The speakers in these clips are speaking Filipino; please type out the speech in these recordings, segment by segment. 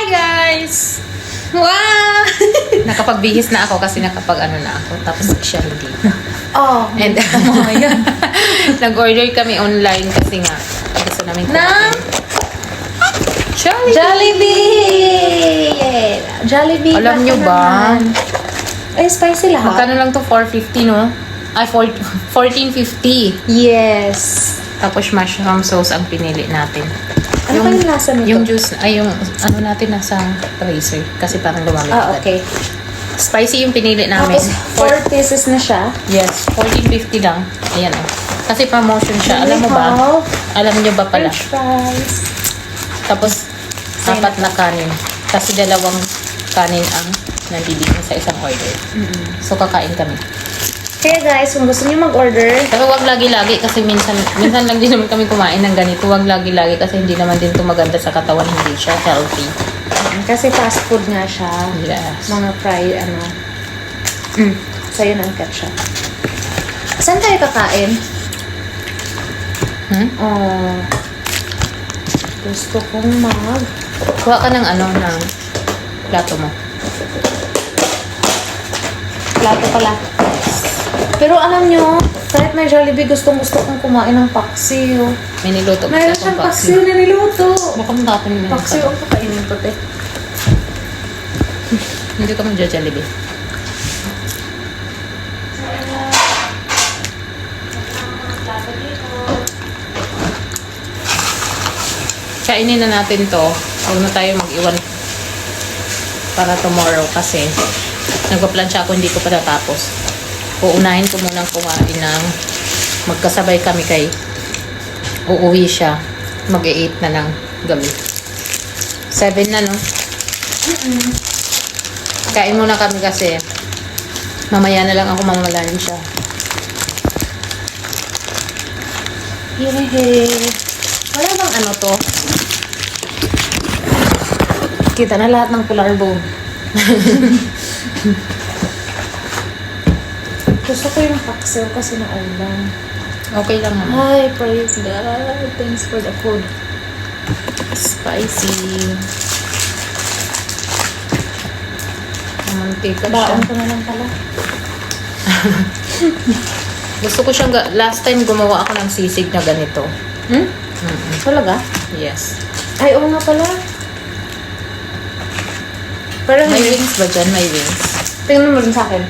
guys! Wow! Nakapagbihis na ako kasi nakapag-ano na ako. Tapos siya hindi. Oh, And yun. nag-order kami online kasi nga gusto namin Ng Jollibee! Jollibee! Jollibee. Alam nyo baka ba? naman. Ay, spicy lahat. Magkano lang to? 450, no? Ay, 1450. Yes. Tapos mushroom sauce ang pinili natin. Ano pa yung lasa nito? Yung juice, ay yung ano natin nasa freezer. Kasi parang lumamig. Ah, okay. Spicy yung pinili namin. Tapos, 4 pieces na siya. Yes, 1450 lang. Ayan o. Kasi promotion siya. Alam mo ba? Alam nyo ba pala? French fries. Tapos, apat na kanin. Kasi dalawang kanin ang nandibigyan sa isang order. So, kakain kami. Kaya guys, kung gusto niyo mag-order, Pero wag lagi-lagi kasi minsan lang din naman kami kumain ng ganito. Wag lagi-lagi kasi hindi naman din ito maganda sa katawan. Hindi siya healthy. kasi fast food nga siya. Yes. Mga fry, ano. So, yun ang ketchup. Saan tayo kakain? Oh, gusto kong Kuha ka ng ano, ng plato mo. plato pala. Pero alam nyo, kahit may Jollibee, gusto kong kumain ng paksiw. May niluto Mayroon siyang paksiw na niluto. Baka matapon mo Paksiw ang kakainin ko, te. Hindi ka magja-Jollibee. Kainin na natin to. Huwag na tayo mag-iwan para tomorrow kasi nagpa-plancha ako, hindi ko pa natapos. Uunahin ko munang kumain ng magkasabay kami kay uuwi siya. Mag-8 na ng gabi. 7 na, no? Kain muna kami kasi mamaya na lang ako mamalayan siya. Yehey. Wala bang ano to? Kita na lahat ng polar bone. Gusto ko yung paksiw kasi naulan. Okay lang naman. Hi, praise God. Thanks for the food. Spicy. Mantika siya. Baon ko na lang pala. Gusto ko siyang, last time gumawa ako ng sisig na ganito. Talaga? Yes. Ay, oo nga pala. Pero May hindi. wings ba dyan? May wings. Tingnan mo rin sa akin.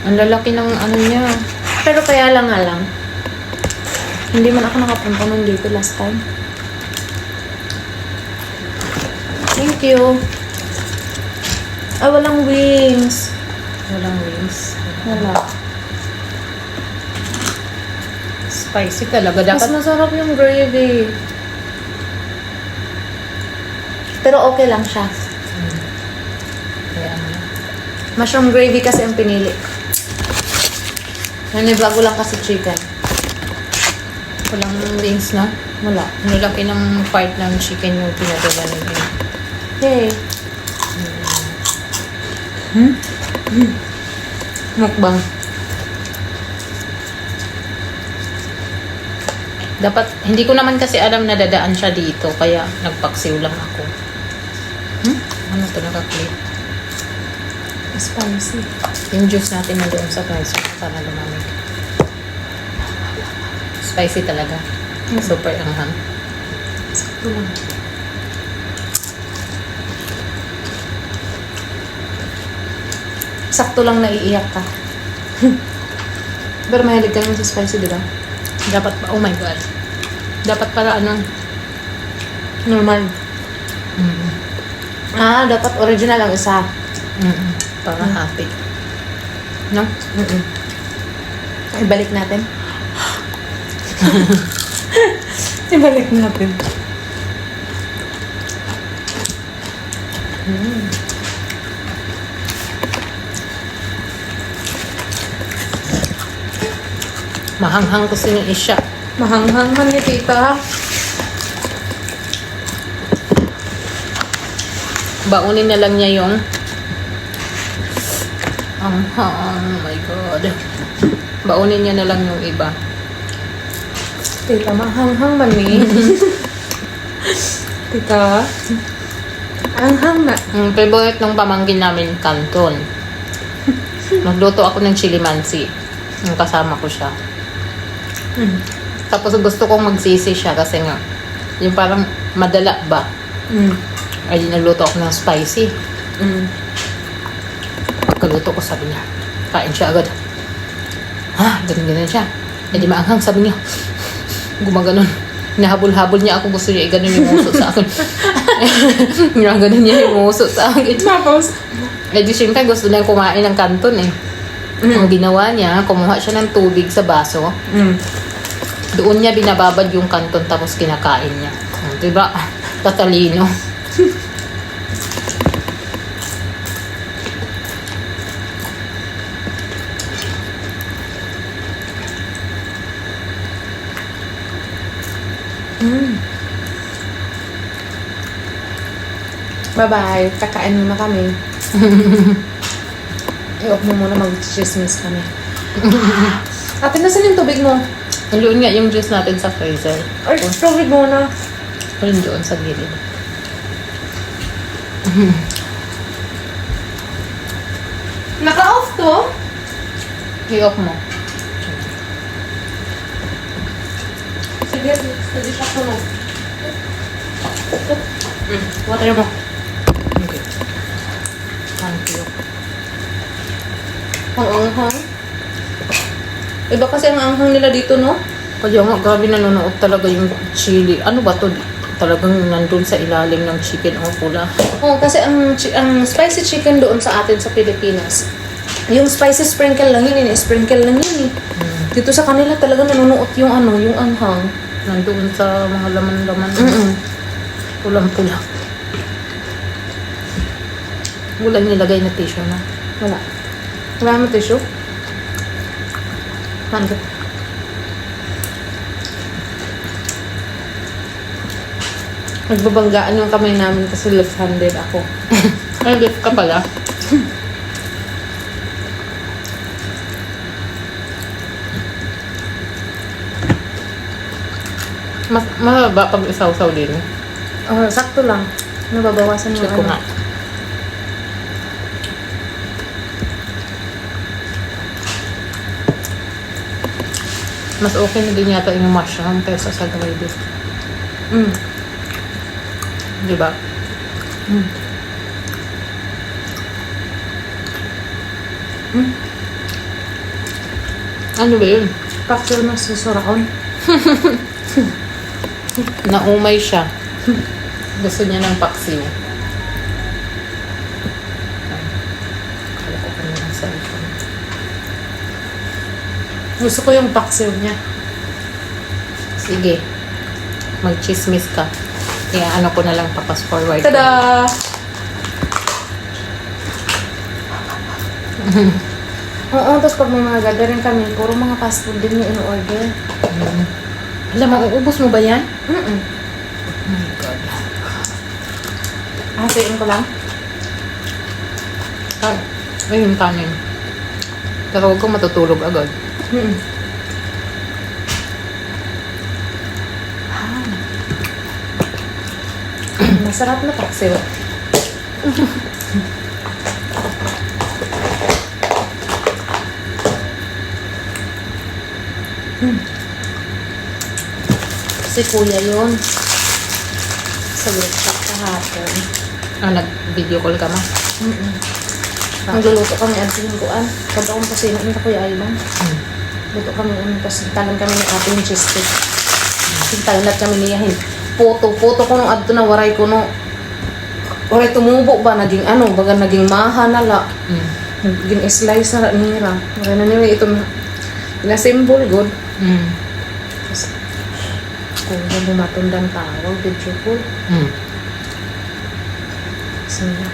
Ang lalaki ng ano niya. Pero kaya lang nga lang. Hindi man ako nakapunta nun dito last time. Thank you. Ay, walang wings. Walang wings. Wala. Spicy talaga. Mas Dapat masarap yung gravy. Pero okay lang siya. kaya ano. Mushroom gravy kasi ang pinili. Nanibago lang kasi chicken. Walang wings, no? Wala. Ang lalaki ng part ng chicken yung pinadala nila. Hey. Mukbang. Dapat, hindi ko naman kasi alam na dadaan siya dito, kaya nagpaksiw lang ako. Ano to, nakaklit? Spicy. Yung juice natin na doon sa freezer para lumamig. Spicy talaga. Super anghang. Sakto lang. Sakto lang naiiyak ka. Pero mahilig ka naman sa spicy, di ba? Dapat pa, oh my god. Dapat para ano, Normal. Ah, dapat original ang isa. para happy. No? Ibalik natin. Ibalik natin. Mahanghang ko si Isha. Mahanghang man ni tita. Baunin na lang niya yung anghang. Oh my god. Baunin niya na lang yung iba. Tita, mahanghang man ni. Tita. Anghang na. Ang favorite ng pamangkin namin, canton. Nagluto ako ng chili mansi. Yung kasama ko siya. Mm. Tapos gusto kong magsisi siya kasi nga, yung parang madala ba? Mm. Ay, nagluto ako ng spicy. Mm. Pagkaluto ko, sabi niya, kain siya agad. Ha? Ganun siya. Eh di maanghang, sabi niya. Gumaganon. Nahabol-habol niya ako. Gusto niya i-ganon yung muso sa akin. Ginaganon niya yung muso sa akin. Tapos? Eh di syempre gusto niya kumain ng kanton eh. Ang ginawa niya, kumuha siya ng tubig sa baso. Mm. Doon niya binababad yung kanton tapos kinakain niya. Diba? Tatalino. Mm. Bye-bye. Kakain muna kami. Iok mo muna mag-chismis kami. Ate, nasan yung tubig mo? Doon nga yung juice natin sa freezer. Ay, tubig muna. Ayun doon sa gilid. Naka-off to? I-off mo. Sige, hindi siya tunog. Water mo. Okay. Thank you. Ang anghang. Iba kasi ang anghang nila dito, no? Kaya nga, grabe nanonood talaga yung chili. Ano ba to? Talagang nandun sa ilalim ng chicken o pula. Oo, kasi ang spicy chicken doon sa atin sa Pilipinas, yung spicy sprinkle lang yun, sprinkle lang yun eh. Dito sa kanila talaga nanonood yung ano, yung anghang. Nandun sa mga laman-laman. Mm-mm. Pulang-pula. Walang nilagay na tissue na. Wala. Wala mo tissue? Mando. Nagbabanggaan yung kamay namin kasi left-handed ako. Ay, left ka pala. Mas mahaba pag isaw-saw din. Sakto lang. Nababawasan yung Check ko nga. Mas okay na din yata yung mushroom kaysa sa gravy. Mm. Di ba? Mm. Mm. Ano ba yun? Cocktail na susuraon. Naumay siya. Gusto niya ng paksiw. Kala ko pa niya ng cellphone. Gusto ko yung paksiw niya. Sige. Mag-chismis ka. Kaya ano ko na lang papas forward. Tada! Oo, tapos pag may mga gathering kami, puro mga fast food din yung in-order. Alam, mauubos mo ba yan? Mm-mm. Oh my God. Hatiin ko lang. Ayun, kanin. Pero huwag kang matutulog agad. Mm-mm. Masarap na paksiw. Si kuya yun. Sa workshop kahapon. Nag-video call ka ma? Mm-mm. Nagluluto kami at siningkuan. Kada akong pasina ni Kuya Ayman. Luto kami, tapos talan kami ng ato yung cheese cake. Sintalat kami niyahin. Puto ko nung adto na waray ko no. Waray tumubo ba? Naging ano? Baga naging maha na la. Naging slice na nira. Waray na nila ito na. Ina-symbol good. Tapos, kung bumatundang tawag, video ko. Sige.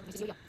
Ang